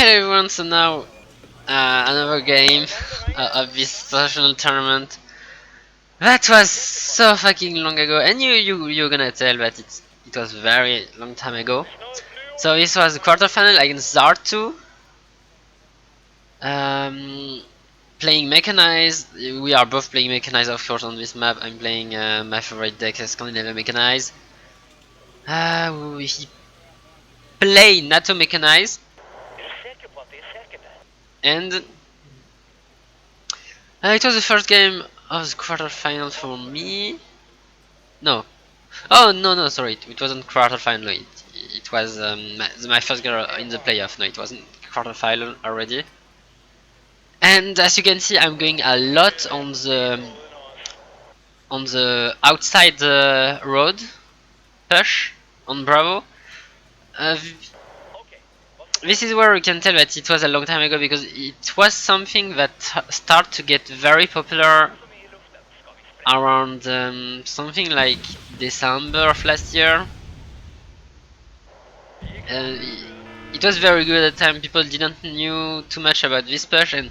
Hello everyone, so now another game of this SenSAtional Tournament. That was so fucking long ago, and you're gonna tell that it was very long time ago. So this was the quarterfinal against zhar 2. Playing mechanized. We are both playing mechanized, of course, on this map. I'm playing my favorite deck, Scandinavian mechanized. He played NATO mechanized, and it was the first game of the quarterfinal for me. No. Oh, no, sorry. It wasn't quarterfinal. It was my first game in the playoff. No, it wasn't quarterfinal already. And as you can see, I'm going a lot on the outside road push on Bravo. Uh, this is where we can tell that it was a long time ago, because it was something that started to get very popular around something like December of last year. It was very good at the time. People didn't knew too much about this push, and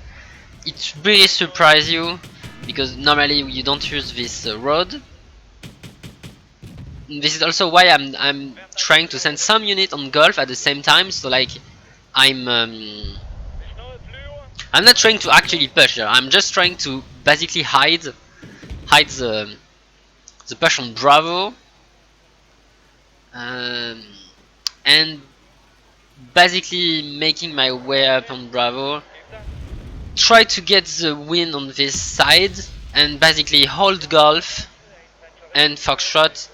it really surprised you, because normally you don't use this road. This is also why I'm trying to send some unit on golf at the same time. So like I'm not trying to actually push here. I'm just trying to basically hide the push on Bravo, and basically making my way up on Bravo, try to get the win on this side, and basically hold golf and foxtrot.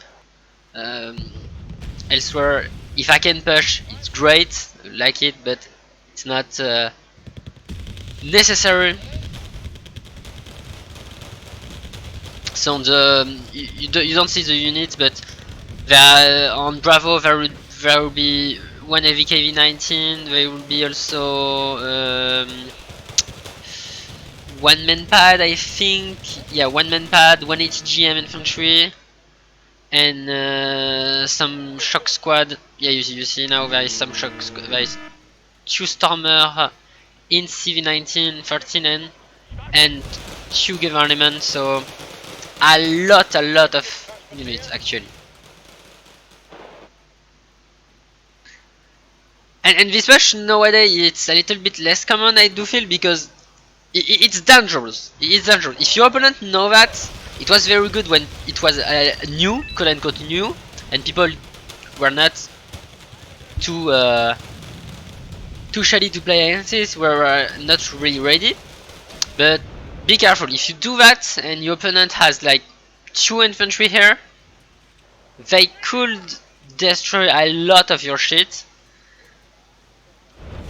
Elsewhere, if I can push, it's great, I like it, but it's not necessary. So on the you don't see the units, but there on Bravo there will be one AVKV-19. There will be also one man pad, I think. Yeah, one man pad, 180 GM infantry, and some shock squad. Yeah, you see now there is some shock squad. There is 2 stormer in CV-19 13N and 2 government. So a lot of units actually. And this push nowadays it's a little bit less common, I do feel, because it's dangerous. It's dangerous. If your opponent know that, it was very good when it was new, quote unquote new, and people were not too too shady to play against this, were not really ready. But be careful, if you do that and your opponent has like 2 infantry here, they could destroy a lot of your shit.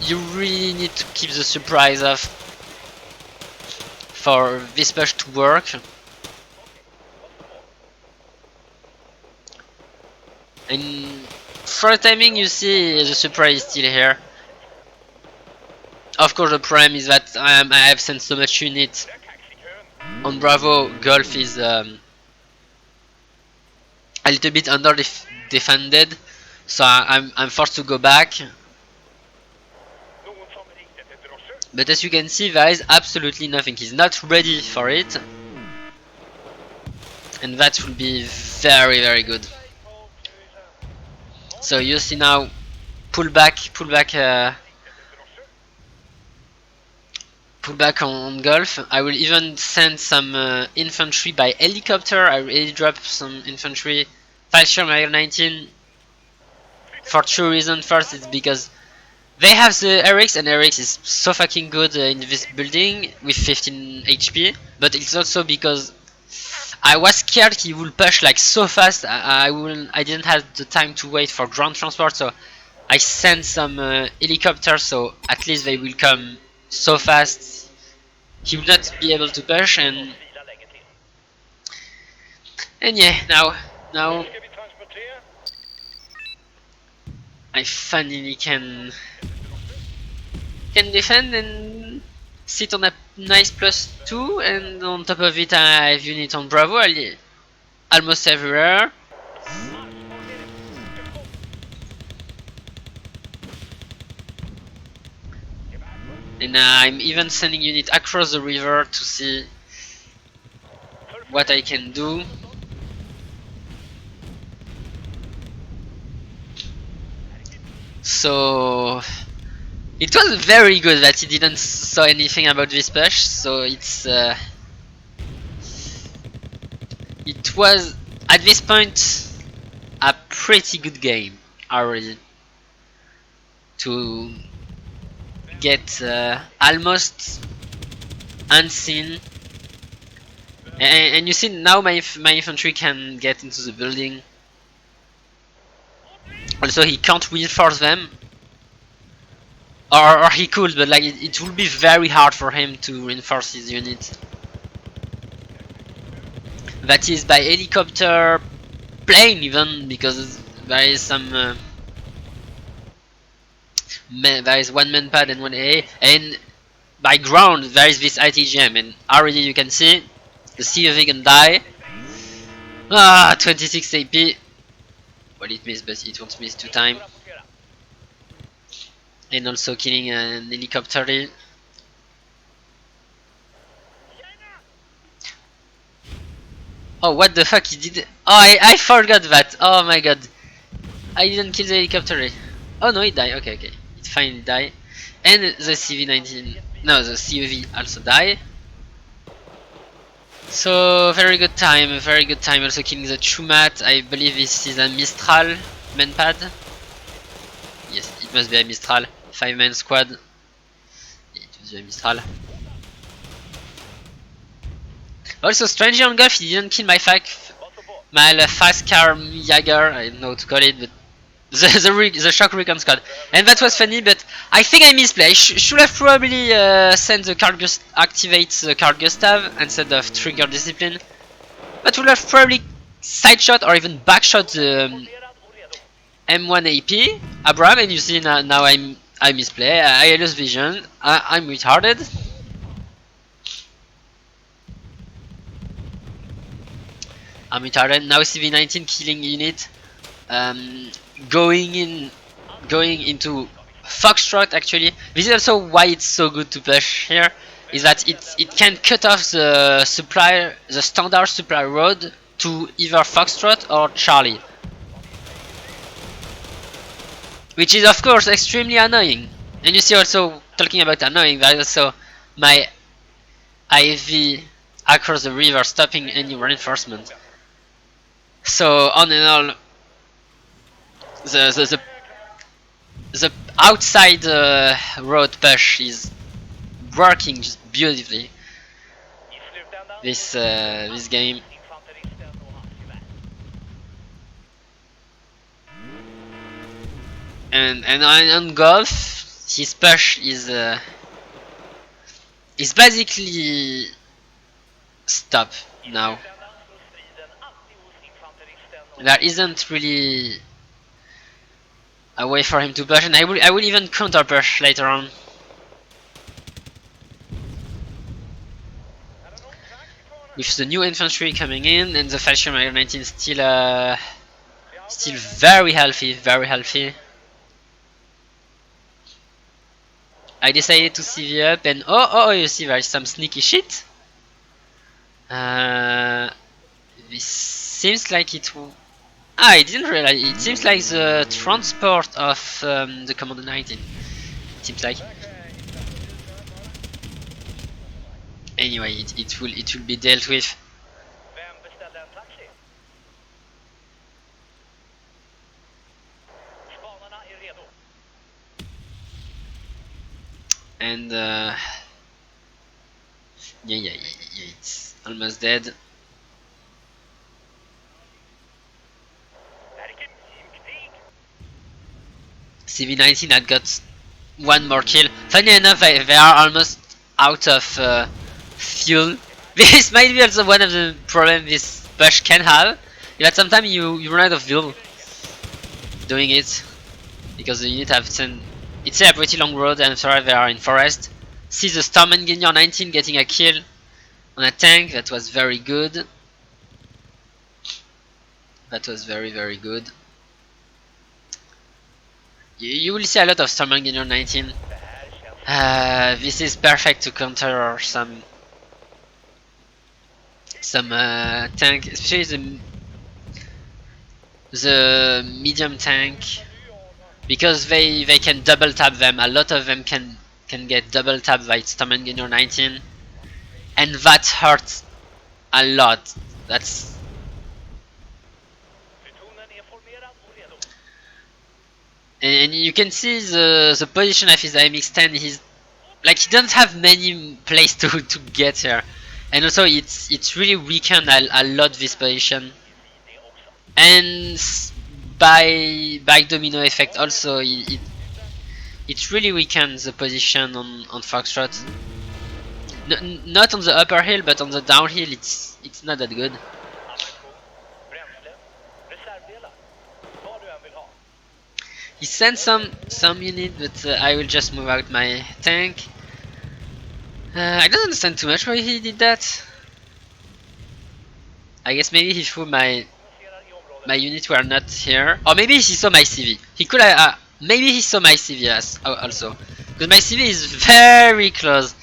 You really need to keep the surprise off for this push to work. And for the timing, you see the surprise is still here. Of course, the problem is that I have sent so much unit on Bravo. Golf is a little bit under defended, so I'm forced to go back. But as you can see, there is absolutely nothing. He's not ready for it, and that will be very good. So you see now, pull back on golf. I will even send some infantry by helicopter. I will drop some infantry. Fallschirm 19 for 2 reasons. First, it's because they have the RX, and RX is so fucking good in this building with 15 HP. But it's also because I was scared he will push like so fast. I didn't have the time to wait for ground transport, so I sent some helicopters, so at least they will come so fast he will not be able to push. And yeah, now I finally can defend and sit on a nice +2, and on top of it I have unit on Bravo almost everywhere. And I'm even sending unit across the river to see what I can do. So it was very good that he didn't saw anything about this push. So it was at this point a pretty good game already to get almost unseen. And you see now my infantry can get into the building. Also he can't reinforce them. Or he could, but like it will be very hard for him to reinforce his unit. That is by helicopter, plane even, because there is some there is one man pad and one A, and by ground there is this ITGM, and already you can see the COV can die. 26 AP. Well, it missed, but it won't miss 2 times. And also killing an helicopter. Oh, what the fuck, he did? Oh, I forgot that. Oh my god. I didn't kill the helicopter. Oh no, it died. Okay, okay. It finally died. And the CV-19... No, the COV also died. So, very good time, very good time. Also killing the Chumat. I believe this is a Mistral manpad. Yes, it must be a Mistral. 5-man squad. It was a Mistral. Also, strangely on Golf, he didn't kill my fast car Jaeger. I don't know what to call it, but the shock recon squad. And that was funny, but I think I misplaced. Should have probably sent the activate the Carl Gustav instead of trigger discipline. That would have probably side shot or even back shot the M1 AP Abraham, and you see now I misplay. I lose vision. I'm retarded. I'm retarded. Now CV-19 killing unit. Going into Foxtrot. Actually, this is also why it's so good to push here. Is that it can cut off the standard supply road to either Foxtrot or Charlie, which is of course extremely annoying. And you see, also talking about annoying, there is also my IV across the river stopping any reinforcement. So on and all, the outside road push is working just beautifully. This game. And on golf, his push is basically stop now. There isn't really a way for him to push, and I will even counter push later on. With the new infantry coming in and the Fallschirmjäger 19 still very healthy, very healthy. I decided to CV up, and oh, you see there is some sneaky shit. This seems like it. I didn't realize. It seems like the transport of the Commander 19. It seems like. Anyway, it will be dealt with. And yeah, it's almost dead. CV-19 had got one more kill. Funny enough, they are almost out of fuel. This might be also one of the problems this push can have. Is that sometimes you run out of fuel doing it, because the unit have sent. It's a pretty long road, and sorry they are in forest. See the Storm Engineer 19 getting a kill on a tank. That was very good. That was very good. You will see a lot of Storm Engineer 19 This is perfect to counter some tank, especially the medium tank, because they can double tap them. A lot of them can get double tapped by Stammengener 19, and that hurts a lot. That's and you can see the position of his AMX-10. He's like he doesn't have many places to get here, and also it's really weakened a lot this position, and by domino effect also it really weakens the position on Foxtrot. Not on the upper hill, but on the downhill, it's not that good. He sent some unit, but I will just move out my tank. I don't understand too much why he did that. I guess maybe he threw my units were not here, or maybe he saw my CV. He could have. Maybe he saw my CV also, because my CV is very close.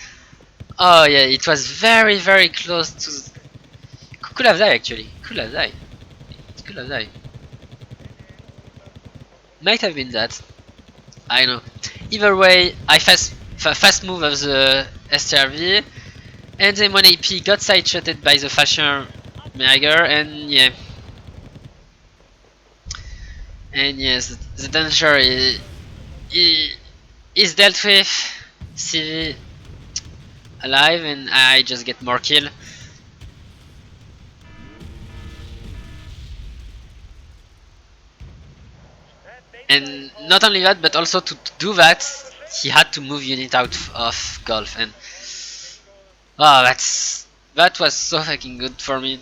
Oh yeah, it was very close to. Could have died actually. Could have died. It could have died. Might have been that. I know. Either way, I fast move of the SRV, and then 1 AP got sideshotted by the Fashion Mager, and yeah. And yes, the danger is dealt with. CV alive, and I just get more kill. And not only that, but also to do that, he had to move unit out of golf, and oh, that was so fucking good for me.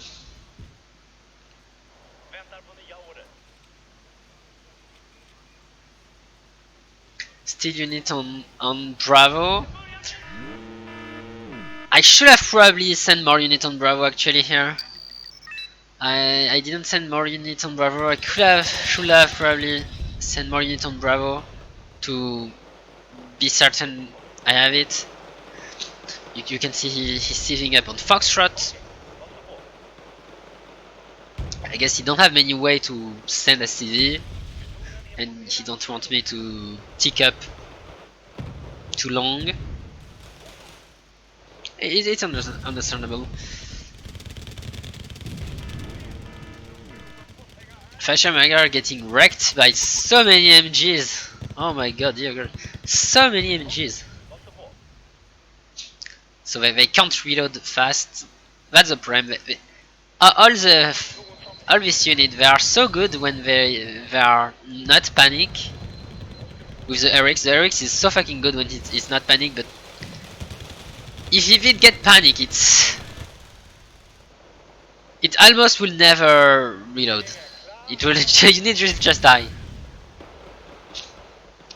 Still unit on Bravo. I should have probably sent more unit on Bravo actually here. I didn't send more unit on Bravo. I should have probably sent more unit on Bravo to be certain I have it. You can see he's saving up on Foxtrot. I guess he don't have many way to send a CV, and he don't want me to tick up too long. It's understandable. Fashion Magar getting wrecked by so many MGs. Oh my god, dear girl. So many MGs. So they can't reload fast. That's the problem. All this unit, they are so good when they are not panic. With the RX is so fucking good when it's not panic, but if it get panic, it almost will never reload. It will unit just die.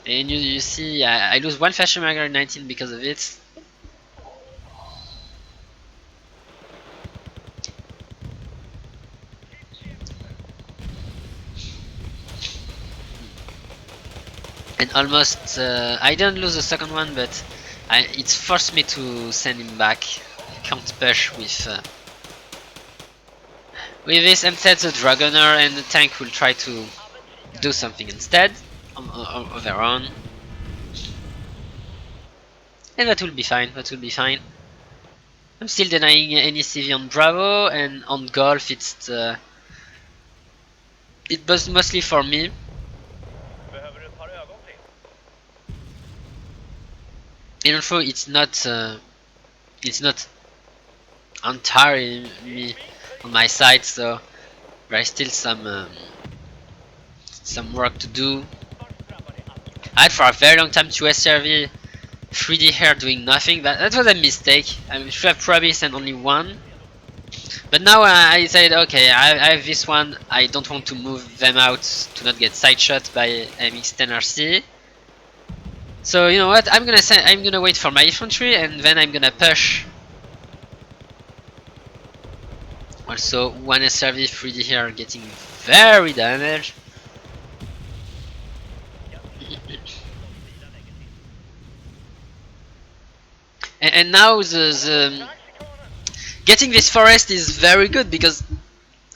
And you see, I lose one Fashion Magar 19 because of it. And almost, I didn't lose the second one, but it forced me to send him back. Can't push with this. Instead, the Dragoner and the tank will try to do something instead of their own, and that will be fine. That will be fine. I'm still denying any CV on Bravo, and on Golf it was mostly for me. And also it's not entirely me on my side, so there is still some work to do. I had for a very long time 2 SRV 3D here doing nothing. That was a mistake. I should have probably sent only one. But now I decided, okay, I have this one. I don't want to move them out to not get sideshot by MX-10RC. So you know what? I'm gonna wait for my infantry, and then I'm gonna push. Also, one SRV 3D here getting very damaged. And now the getting this forest is very good because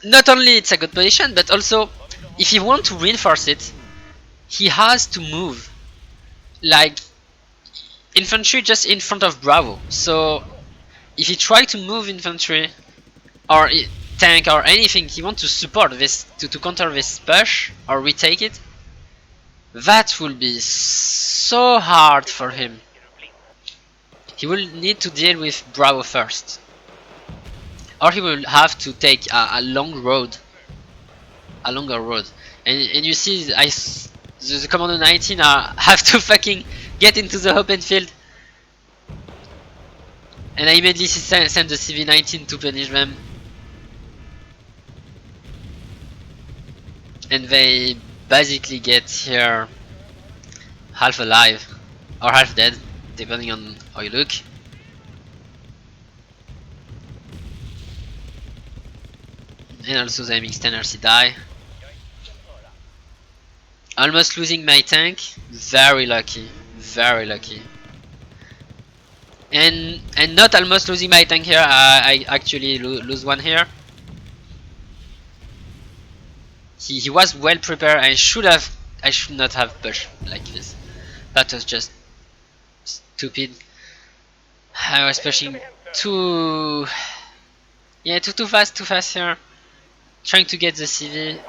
not only it's a good position, but also if he want to reinforce it, he has to move like infantry just in front of Bravo. So if he try to move infantry or tank or anything, he want to support this to counter this push or retake it. That will be so hard for him. He will need to deal with Bravo first, or he will have to take a long road, a longer road. And you see, the Commando 19 have to fucking get into the open field. And I immediately send the CV-19 to punish them. And they basically get here half alive or half dead, depending on how you look. And also the MX-10 RC die. Almost losing my tank. Very lucky. Very lucky. And not almost losing my tank here. I actually lose one here. He was well prepared. I should not have pushed like this. That was just stupid. I was pushing too fast here. Trying to get the CV.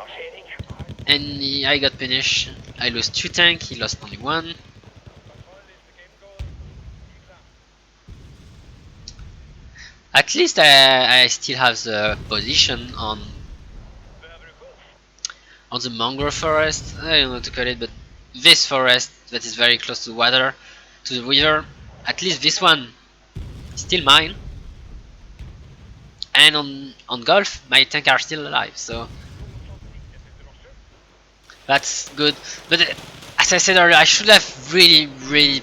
And I got punished. I lost 2 tanks, he lost only 1. At least I still have the position on the mangrove forest. I don't know what to call it, but this forest that is very close to the water, to the river. At least this one is still mine. And on golf, my tanks are still alive, so that's good. But as I said earlier, I should have really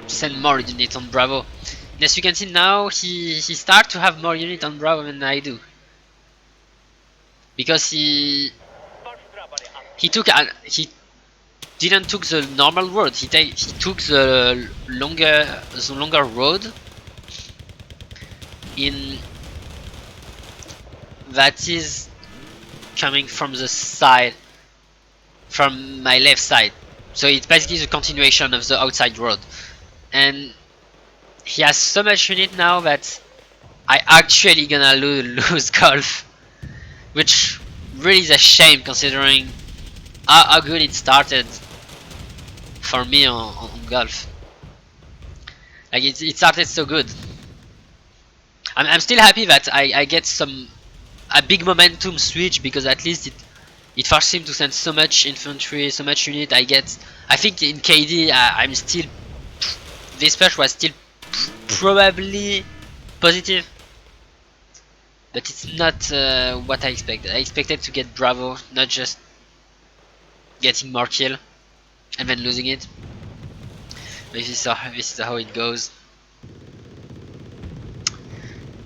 sent more units on Bravo. And as you can see now, he start to have more units on Bravo than I do, because he didn't took the normal road. He took the longer road in that is coming from the side, from my left side. So it's basically the continuation of the outside road. And he has so much unit now that I actually gonna lose golf, which really is a shame considering how good it started for me on golf. Like it started so good. I'm still happy that I get a big momentum switch, because at least it forced him to send so much infantry, so much unit. I think in KD I'm still, this push was still probably positive, but it's not what I expected. I expected to get Bravo, not just getting more kill and then losing it. But this is how it goes.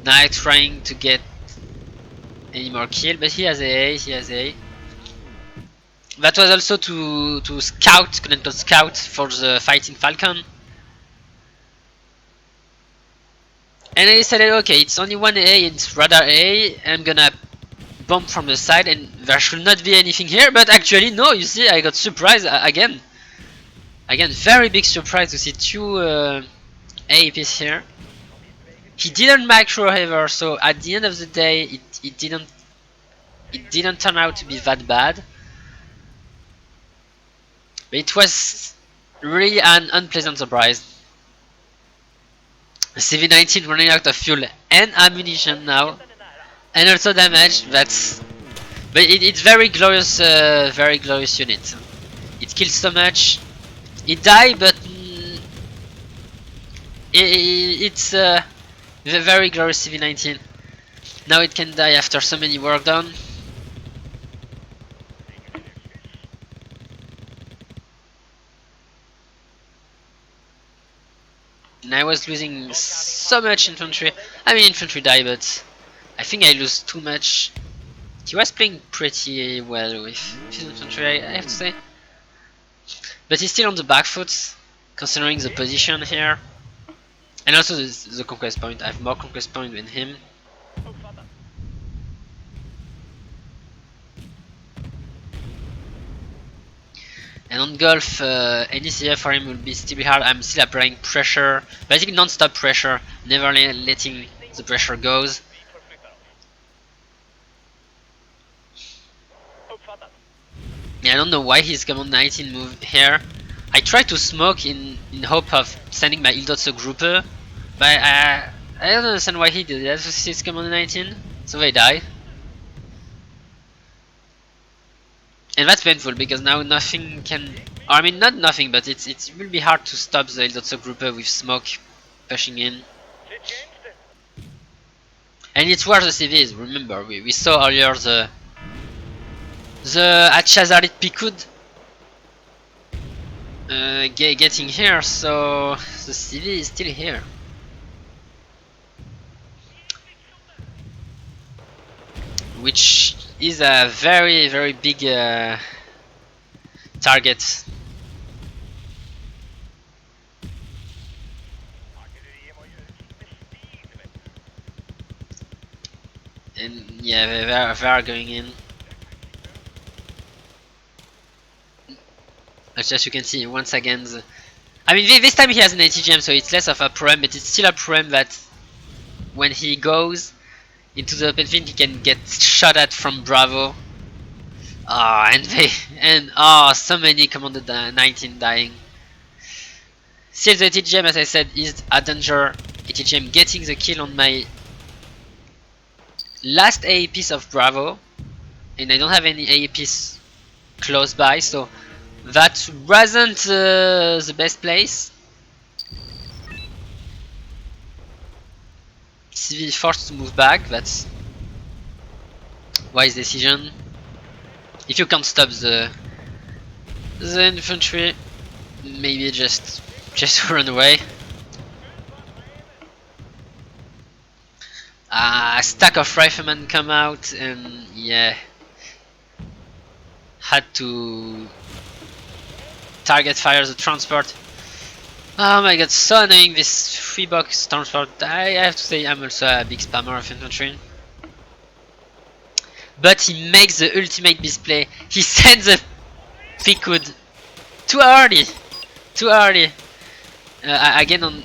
Now I'm trying to get any more kill, but he has A. That was also to scout, quote-unquote scout, for the Fighting Falcon. And I decided, okay, it's only one A, it's radar A, I'm gonna bomb from the side and there should not be anything here, but actually no, you see, I got surprised again. Again, very big surprise to see 2 APs here. He didn't macro ever, so at the end of the day, it didn't turn out to be that bad. But it was really an unpleasant surprise. CV-19 running out of fuel and ammunition now, and also damage. But it's very glorious unit. It kills so much. It died, but it's a very glorious CV-19. Now it can die after so many work done. And I was losing so much infantry. I mean, infantry die, but I think I lose too much. He was playing pretty well with his infantry, I have to say. But he's still on the back foot, considering the position here. And also the conquest point. I have more conquest point than him. And on Golf, any CF for him will be still hard. I'm still applying pressure, basically non-stop pressure, never letting the pressure goes. Yeah, I don't know why he's command 19 move here. I tried to smoke in hope of sending my Ildotso Grouper, but I don't understand why he did that. He's command 19, so they die. And that's painful because now nothing can, or I mean not nothing, but it will be hard to stop the Ildotso Grouper with smoke pushing in. And it's where the CV is. Remember, we saw earlier the Achazarit Pikud getting here, so the CV is still here. Which is a very, very big target. And yeah, they are going in. As you can see, once again, I mean, this time he has an ATGM, so it's less of a problem, but it's still a problem that when he goes into the open field, he can get shot at from Bravo. So many commanded 19 dying. Still, the ATGM, as I said, is a danger. ATGM getting the kill on my last AA piece of Bravo, and I don't have any AA piece close by, so that wasn't the best place. CV forced to move back, that's wise decision. If you can't stop the infantry, maybe just run away. A stack of riflemen come out, and yeah, had to target fire the transport. Oh my god, so annoying this 3-box transport. I have to say I'm also a big spammer of infantry. But he makes the ultimate display. He sends a Pikud too early. Too early. Again on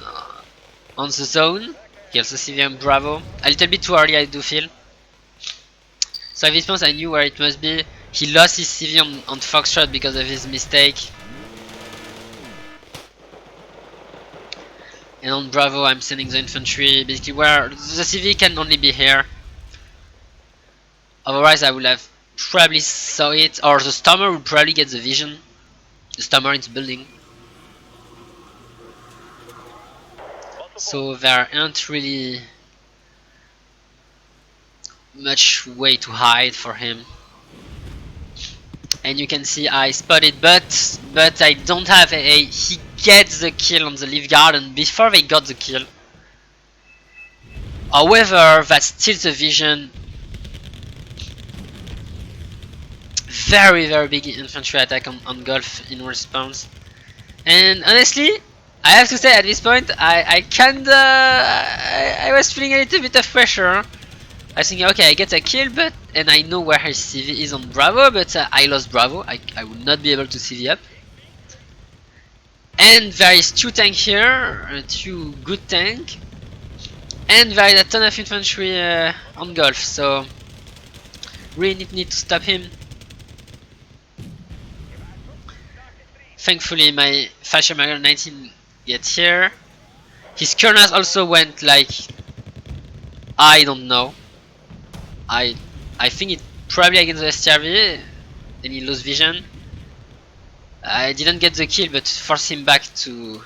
the zone. He also civilian Bravo. A little bit too early, I do feel. So at this point I knew where it must be. He lost his CV on Foxtrot because of his mistake. And on Bravo I'm sending the infantry, basically where the CV can only be here. Otherwise I would have probably saw it, or the Stormer would probably get the vision. The Stormer in the building. So there aren't really much way to hide for him. And you can see I spotted, but I don't have AA. He gets the kill on the Leaf Garden before they got the kill. However, that's still the vision. Very, very big infantry attack on Golf in response. And honestly, I have to say at this point, I was feeling a little bit of pressure. I was thinking, okay, I get a kill, and I know where his CV is on Bravo, but I lost Bravo. I would not be able to CV up. And there is 2 tanks here, 2 good tanks, and there is a ton of infantry on Golf, so really need to stop him. Thankfully my Fashion Mario 19 gets here. His Kurnas also went like, I don't know. I think it probably against the STRV, and he lost vision. I didn't get the kill, but force him back to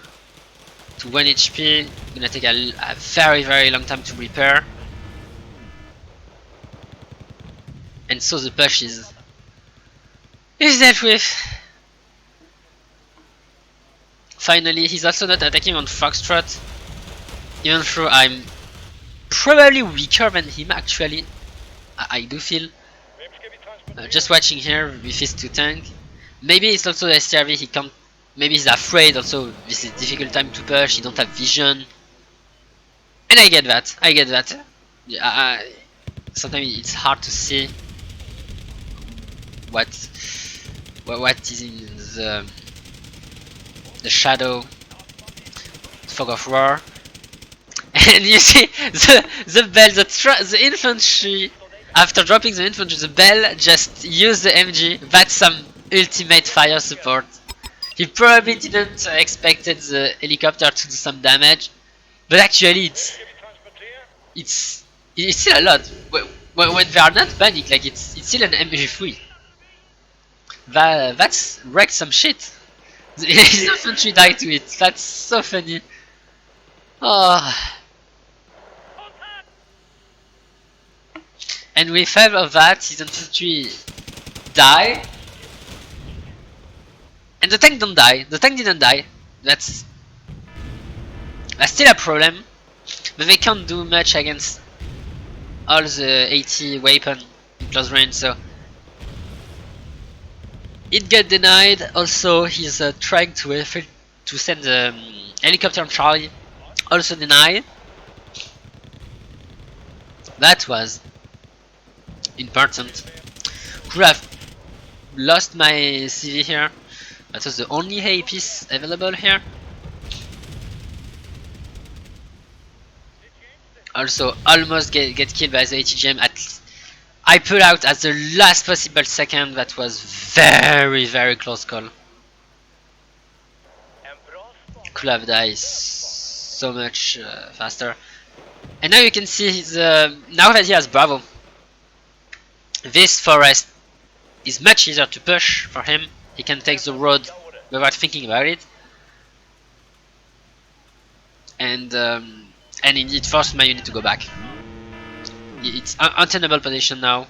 1 HP. Gonna take a very, very long time to repair. And so the push is dealt with. Finally, he's also not attacking on Foxtrot, even though I'm probably weaker than him actually. I do feel. Just watching here with his 2 tanks. Maybe it's also the STRV, he can't. Maybe he's afraid also, this is difficult time to push, he don't have vision. And I get that. I get that. Yeah, sometimes it's hard to see what what is in the shadow fog of war. And you see the bell, the infantry. After dropping the infantry, the bell just used the MG. That's some ultimate fire support. He probably didn't expected the helicopter to do some damage, but actually it's it's still a lot. When they are not panic, like it's still an MG3. That's wrecked some shit. His infantry died to it. That's so funny. Oh. And with 5 of that, his infantry die. And the tank don't die. The tank didn't die. That's still a problem. But they can't do much against all the 80 weapon in close range, so it got denied. Also, he's trying to send the helicopter on Charlie. Also denied. That was important. Could have lost my CV here. That was the only A piece available here. Also, almost get killed by the ATGM. I pulled out at the last possible second. That was very close call. Could have died so much faster. And now you can see now that he has Bravo, this forest is much easier to push for him. He can take the road without thinking about it. And it forced my unit to go back. It's untenable position now.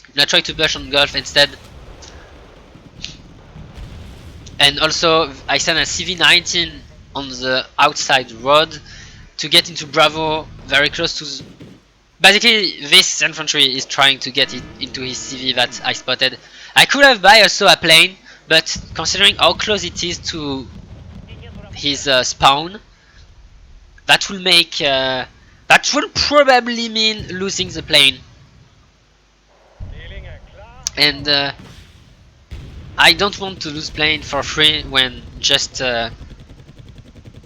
I'm gonna try to push on Gulf instead. And also I sent a CV-19 on the outside road to get into Bravo, very close to basically this infantry is trying to get it into his CV that I spotted. I could have buy also a plane, but considering how close it is to his spawn, that will make that will probably mean losing the plane. And I don't want to lose plane for free when just a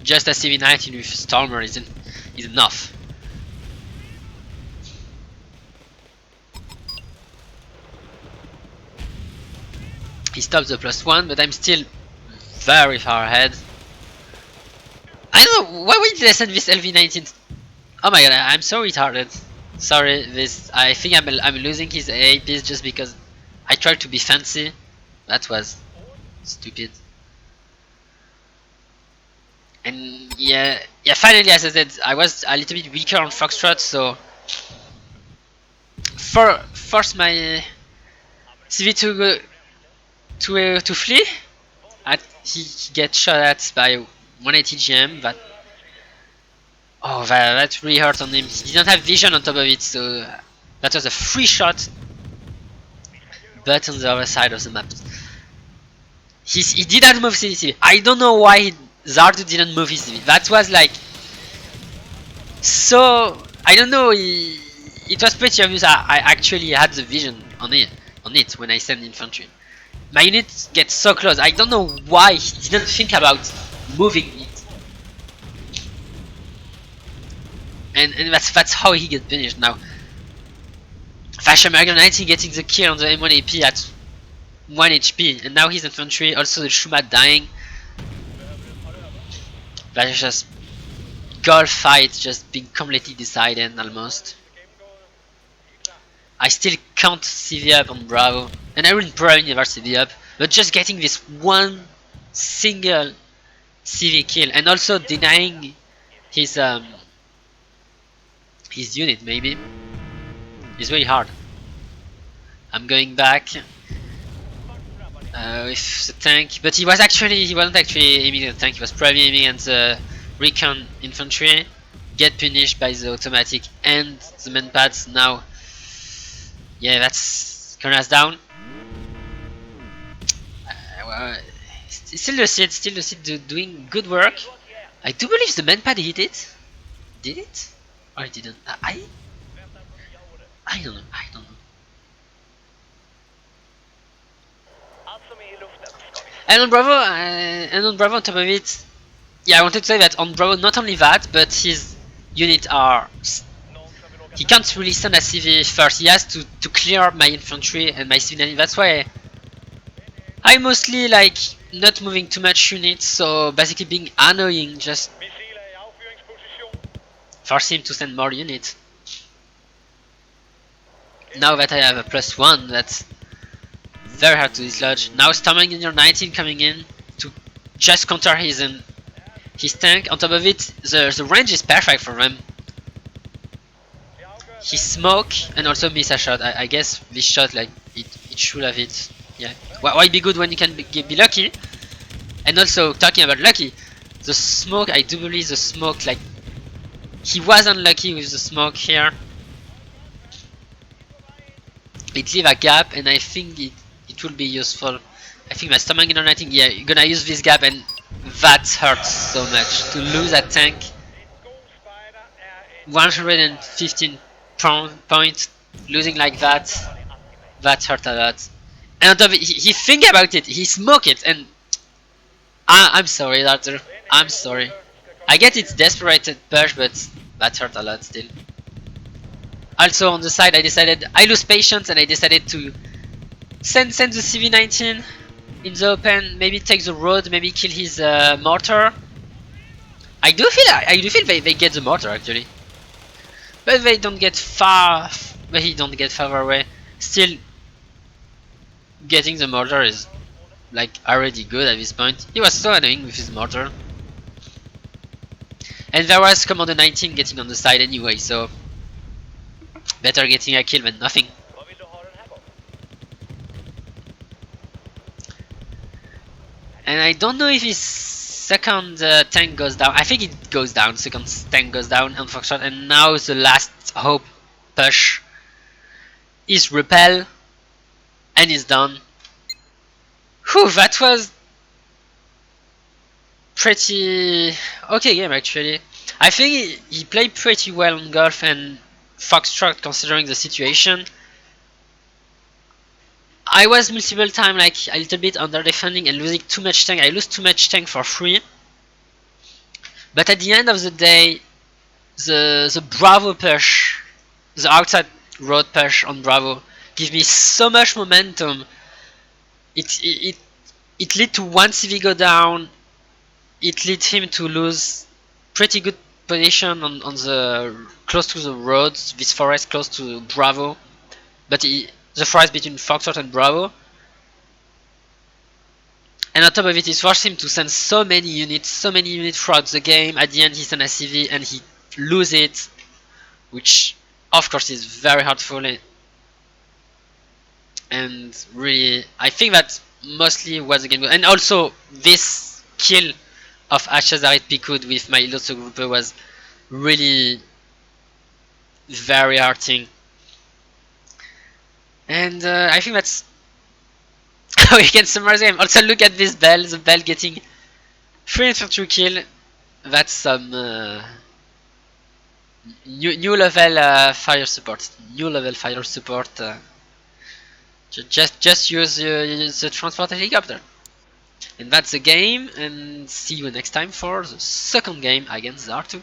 CV-19 with Stormer is enough. He stops the +1, but I'm still very far ahead. I don't know, why would they send this LV-19? Oh my god, I'm so retarded. Sorry, I think I'm losing his APs just because I tried to be fancy. That was stupid. And yeah, finally, as I said, I was a little bit weaker on Foxtrot, so force my CV to flee. He gets shot at by 180 GM. That really hurt on him. He didn't have vision on top of it, so that was a free shot. But on the other side of the map, he didn't move his CV. I don't know why zhar didn't move his CV. That was like so. I don't know. It was pretty obvious. I actually had the vision on it when I sent infantry. My unit gets so close. I don't know why he didn't think about moving it. And that's how he gets finished now. Fashion American 19 getting the kill on the M1 AP at 1 HP, and now his infantry, also the Shuma dying. That's just Gulf fight just being completely decided almost. I still can't CV up on Bravo, and I will probably never CV up, but just getting this one single CV kill and also denying his unit maybe is really hard. I'm going back with the tank, but he wasn't actually aiming at the tank, he was probably aiming at the recon infantry. Get punished by the automatic and the main pads now. Yeah, that's Konas down. Still the seed doing good work. I do believe the main pad hit it. Did it? Or it didn't? I don't know. I don't know. And on Bravo on top of it, yeah, I wanted to say that on Bravo, not only that, but his units are. He can't really send a CV first. He has to clear my infantry and my civilian. That's why I mostly like not moving too much units. So basically being annoying, just force him to send more units. Now that I have a +1, that's very hard to dislodge. Now Storming Engineer 19 coming in to just counter his tank. On top of it, the range is perfect for them. He smoke and also miss a shot. I guess this shot, like, it should have hit. Yeah. Why be good when you can be lucky? And also, talking about lucky, the smoke, I do believe the smoke, like, he was unlucky with the smoke here. It leave a gap, and I think it will be useful. I think my stomach in I think, yeah, you're gonna use this gap, and that hurts so much. To lose a tank, 115 points, losing like that hurt a lot. And on top of it, he think about it, he smoke it, and I'm sorry, Arthur. I'm sorry. I get it's desperate push, but that hurt a lot still. Also on the side, I lose patience, and I decided to send the CV-19 in the open. Maybe take the road, maybe kill his mortar. I do feel they get the mortar actually, but they don't get far. But he don't get far away. Still, getting the mortar is like already good at this point. He was so annoying with his mortar. And there was Commander 19 getting on the side anyway, so better getting a kill than nothing. And I don't know if his second tank goes down. I think it goes down. Second tank goes down, unfortunately. And now the last hope push is repel, and is done. Whew, that was pretty okay game actually. I think he played pretty well on golf and Foxtrot considering the situation. I was multiple time like a little bit under defending and losing too much tank. I lose too much tank for free. But at the end of the day, the Bravo push, the outside road push on Bravo, gives me so much momentum. It led to one CV go down. It led him to lose pretty good position on the close to the roads, this forest close to Bravo, but the forest between Foxtrot and Bravo. And on top of it, it forced him to send so many units throughout the game. At the end, he sent a CV and he lose it, which of course is very hurtful. And really, I think that mostly was the game. And also, this kill of Ashazarit Pikud with my Ilotso group was really very hurting. And I think that's how we can summarize the game. Also, look at this bell, the bell getting 3 infantry kill. That's some new level fire support. New level fire support. Just use the transport helicopter. And that's the game, and see you next time for the second game against zhar 2.